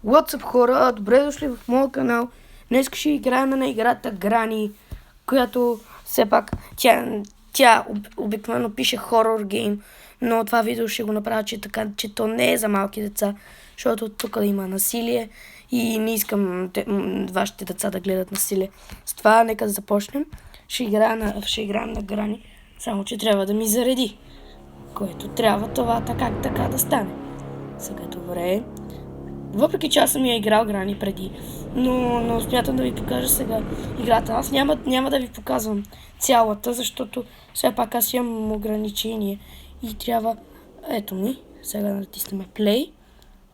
What's up, хора? Добре дошли в моят канал. Днес ще играем на играта Granny, която все пак тя обикновено пише хорор гейм, но това видео ще го направя, че то не е за малки деца, защото тук има насилие и не искам вашите деца да гледат насилие. С това нека да започнем. Ще играем на Granny, само че трябва да ми зареди, което трябва това така да стане. Сега добре. Въпреки че аз съм я играл Granny преди, но смятам да ви покажа сега играта. Аз няма да ви показвам цялата, защото все пак аз имам ограничение и трябва... Ето ми, сега натиснем play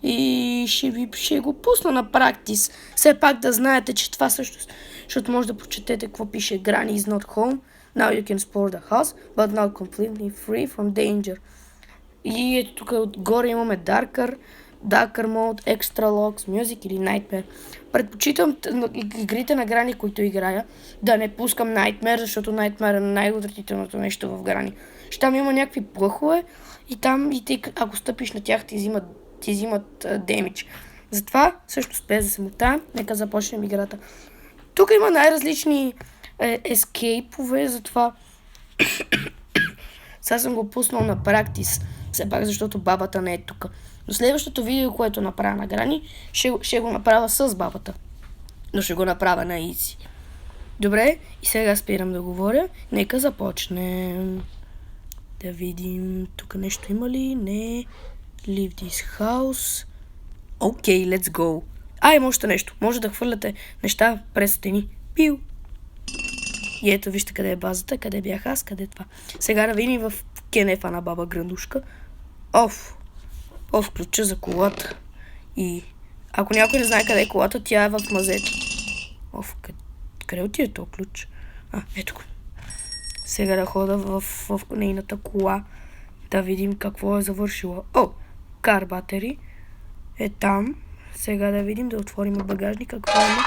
и ще го пусна на практис. Все пак да знаете, че това също, защото може да прочетете какво пише Granny is not home. Now you can explore the house, but not completely free from danger. И ето тук отгоре имаме Darker Mode, Extra Locks, Music или Nightmare. Предпочитам игрите на Granny, които играя, да не пускам Nightmare, защото Nightmare е най-отвратителното нещо в Granny. Ще там има някакви плъхове и там, ако стъпиш на тях, ти взимат демидж. Затова, също без да се мотаем, нека започнем играта. Тук има най-различни ескейпове, затова сега съм го пуснал на практис, все пак защото бабата не е тук. Но следващото видео, което направя на Granny, ще го направя с бабата. Но ще го направя на easy. Добре, и сега спирам да говоря. Нека започнем. Да видим, тук нещо има ли? Не. Leave this house. Окей, let's go. Има още нещо. Може да хвърляте неща през стени. Пиу. И ето вижте къде е базата, къде бях аз, къде е това. Сега да видим в кенефа на баба Грандушка. Ключа за колата. И ако някой не знае къде е колата, тя е в мазето. Къде отиде този ключ? Ето го. Сега да хода в нейната кола, да видим какво е завършила. Кар батери е там. Сега да видим, да отворим багажника. Какво има?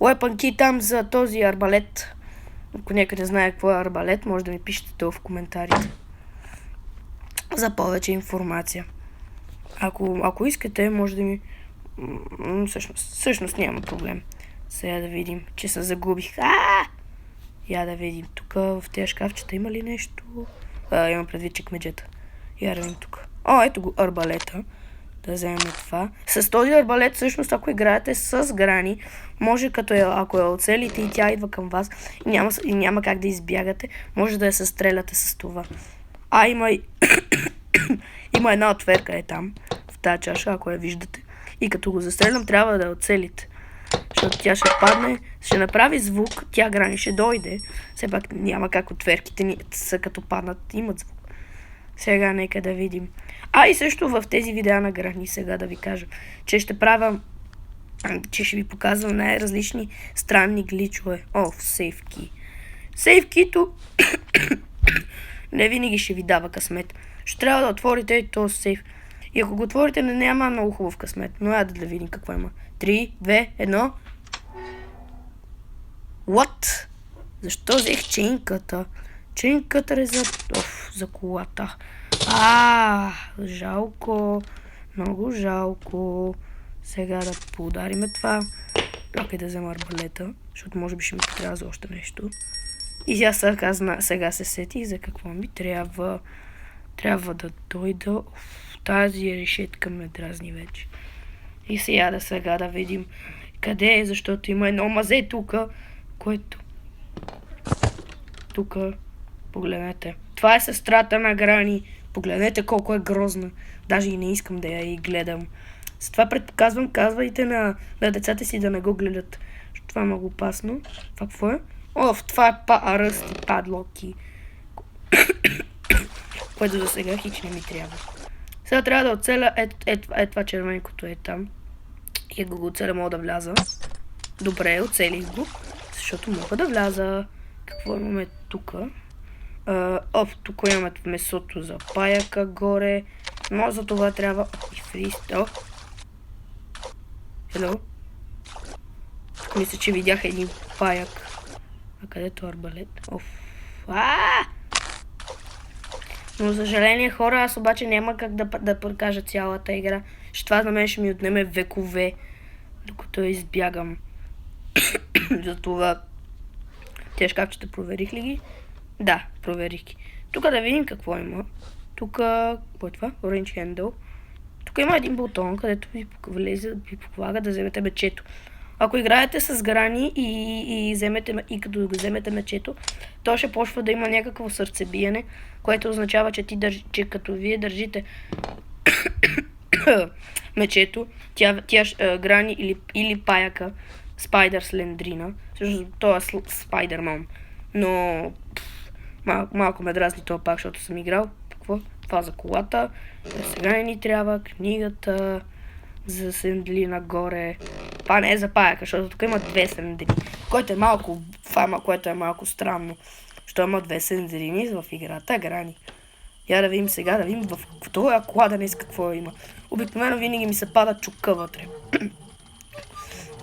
Weapon key там за този арбалет. Ако някъде знае какво е арбалет, може да ми пишете долу в коментарите за повече информация. Ако искате, може да ми... Всъщност няма проблем. Сега да видим, че се загубих. Я да видим тук в тези шкафчета има ли нещо. Имам предвид чекмеджета. Я да видим тук. Ето го арбалета. Да вземем това. С този арбалет, всъщност, ако играете с Granny, може ако я оцелите и тя идва към вас и няма как да избягате, може да я състреляте с това. Има една отверка там, в тази чаша, ако я виждате. И като го застрелям, трябва да я оцелите. Защото тя ще падне, ще направи звук, тя Granny ще дойде. Все пак няма как отверките ни са като паднат, имат звук. Сега нека да видим. И също в тези видеа на Granny сега да ви кажа, че ще ви показвам най-различни странни гличове. Сейф ки. Сейф кито не винаги ще ви дава късмет. Ще трябва да отворите и този сейф. И ако го отворите, няма много хубав късмет. Но да видим какво има. 3, 2, 1. What? Защо взех чейнката? Чейнката е за колата. Жалко. Много жалко. Сега да поудариме това. Да взема арбалета, защото може би ще ми трябва за още нещо. И сега се сетих за какво ми трябва. Трябва да дойда. Тази решетка ме дразни вече. И сега да видим къде е, защото има едно мазе тук, което... Тук, погледнете. Това е сестрата на Granny. Погледнете колко е грозна. Даже и не искам да я и гледам. С това предказвам, казвайте на децата си да не го гледат. Това е много опасно. Това какво е? Това е ръсти, падлоки. Което за сега хич не ми трябва. Сега трябва да оцеля това червенкото е там. И ако го оцеля, мога да вляза. Добре, оцелих го, защото мога да вляза. Какво имаме тук? Тук имаме месото за паяка горе. Но за това трябва... И фристо. Hello? Мисля, че видях един паяк. Където арбалет? Но за съжаление хора, аз обаче няма как да покажа цялата игра. Ще това на мен ще ми отнеме векове, докато избягам. Затова тези шкафчета проверих ли ги? Да, проверих ги. Тук да видим какво има. Тук, какво е това? Orange Handle. Тук има един бутон, където ви помага да вземете мечето. Ако играете с грани и като го вземете мечето, то ще почва да има някакво сърцебиене, което означава, че като вие държите мечето, тя грани или паяка, Спайдър Слендрина, също това е Спайдърман, но малко ме дразни това пак, защото съм играл. Какво? Това за колата, сега не ни трябва, книгата за сендли нагоре. Това не е за паяка, защото тук има две сендри, което е малко което е малко странно, защото има две сендрини в играта, грани. Я да видим сега, да видим в този кладенец какво има. Обикновено винаги ми се пада чука вътре.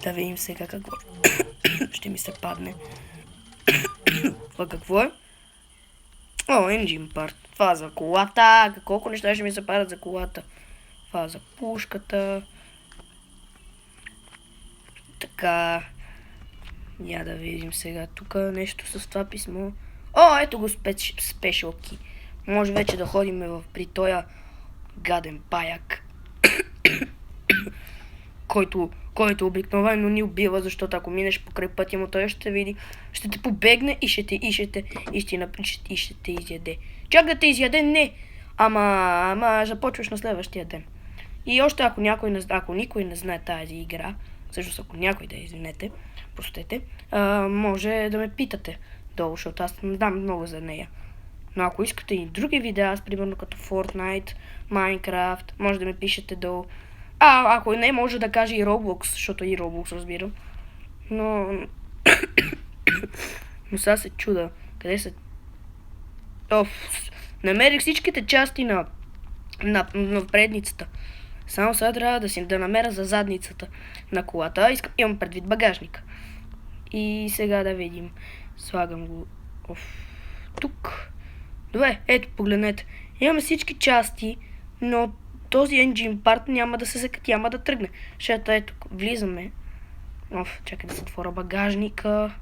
Да видим сега какво ще ми се падне. Това какво е? О, engine part. Това за колата. Колко неща ще ми се падат за колата. Това за пушката. Така. Я да видим сега тук нещо с това писмо. О, ето го special key. Може вече да ходим при тоя гаден паяк. който обикновено ни убива, защото ако минеш покрай пътя му, той ще види, ще те побегне и ще те изяде. Чак да те изяде, не! Ама започваш на следващия ден. И още ако никой не знае тази игра, всъщност ако някой да извинете, простете, може да ме питате долу, защото аз не знам много за нея. Но ако искате и други видеа, примерно като Fortnite, Minecraft, може да ме пишете долу. Ако не, може да кажа и Roblox, защото и Roblox разбирам. Но сега се чуда. Къде са? Намерих всичките части на предницата. Само сега трябва да намеря за задницата на колата. Имам предвид багажника. И сега да видим. Слагам го тук. Добре, ето, погледнете. Имаме всички части, но този engine part няма да се закати, няма да тръгне. Защото ето, влизаме. Чакай да се отворя багажника.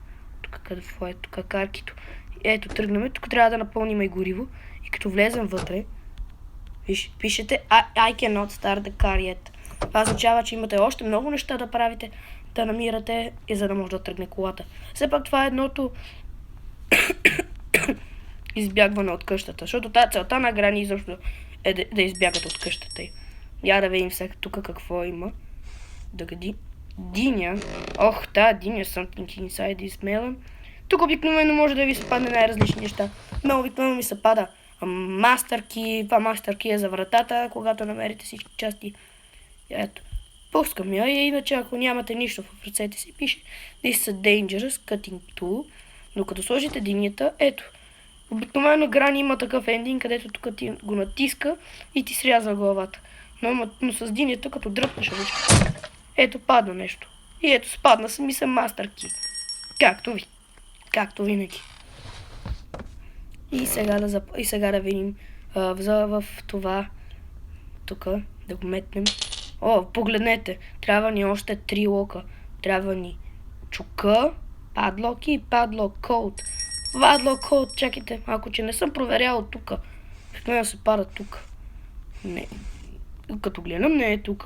Тук какво е? Тук каркито. Ето, тръгнем. Тук трябва да напълним и гориво. И като влезем вътре, пишете I cannot start the car yet. Това означава, че имате още много неща да правите, да намирате, и за да може да тръгне колата. Все пак това е едното избягване от къщата, защото целта на грани изобщо е да избягат от къщата й. Я да видим сега тук какво има. Диня. Тази диня, something inside is melon. Тук обикновено може да ви се падне най-различни неща. Но обикновено ми се пада Master Key. Това Master Key е за вратата, когато намерите всички части. Ето. Пускам я и иначе ако нямате нищо в ръцете си, пише This is a dangerous cutting tool. Но като сложите динята, ето. Обикновено грани има такъв ендинг, където тук ти го натиска и ти срязва главата. Но с динята, като дръпнеш ръчка, ето падна нещо. И ето спадна съм Master Key. Както винаги. И сега да видим в това тук, да го метнем. Погледнете, трябва ни още 3 лока. Трябва ни чука, падлоки и падлок код. Падлок код, чакайте, ако че не съм проверял тук. Какво се пада тук? Не. Като гледам, не е тук.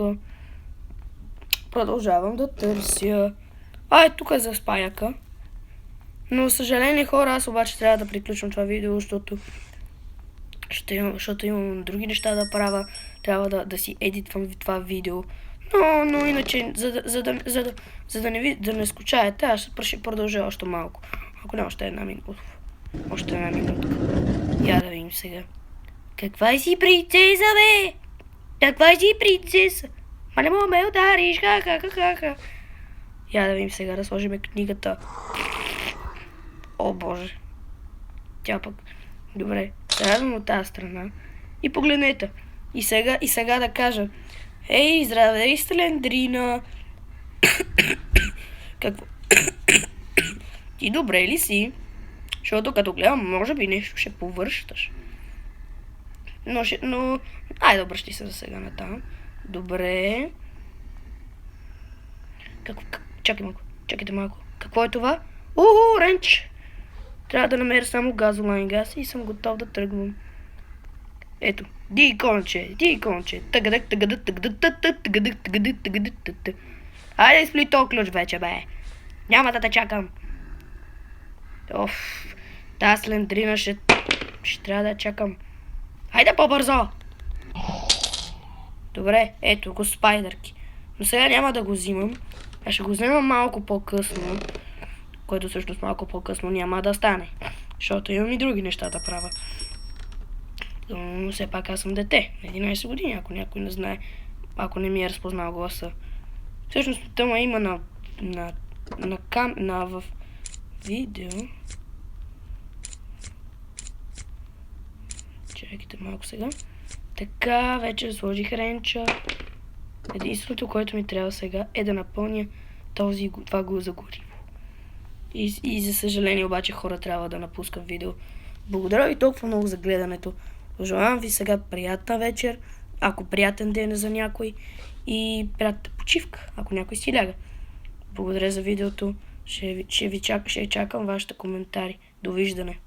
Продължавам да търся. Тук е за спаяка. Но, съжаление, хора, аз обаче трябва да приключвам това видео, защото имам други неща да правя. Трябва да си едитвам това видео. Но иначе, за да не скучаете, аз ще продължа още малко. Ако не, още една минута. Още една минутка. Я да видим сега. Каква си принцеса, бе? Каква си принцеса? Ма не мога ме удариш, ха. Я да видим сега, да сложим книгата. О, боже. Тя пък. Добре, сядам от тази страна. И погледнете. И сега да кажа. Ей, здравей, Слендрина. Какво? Ти добре ли си? Защото като гледам, може би нещо ще повършваш. Но... Ай, добре, ще се за сега натам. Добре. Чакайте малко. Какво е това? Ренч! Трябва да намеря само газолайн газ и съм готов да тръгвам. Ето. Диконче. Хайде, изпли този ключ вече, бе. Няма да те чакам. Тази слендрина ще трябва да я чакам. Хайде по-бързо. Добре, ето го спайдърки. Но сега няма да го взимам. А ще го вземам малко по-късно. Което всъщност малко по-късно няма да стане. Защото имам и други неща да правя. Но все пак аз съм дете. 11 години, ако някой не знае. Ако не ми е разпознал гласа. Всъщност тъма има в видео. Чакайте малко сега. Така, вече сложих ренча. Единственото, което ми трябва сега е да напълня това за гориво. И за съжаление обаче хора трябва да напускам видео. Благодаря ви толкова много за гледането. Пожелавам ви сега приятна вечер, ако приятен ден е за някой и приятна почивка, ако някой си ляга. Благодаря за видеото. Ще чакам вашите коментари. Довиждане.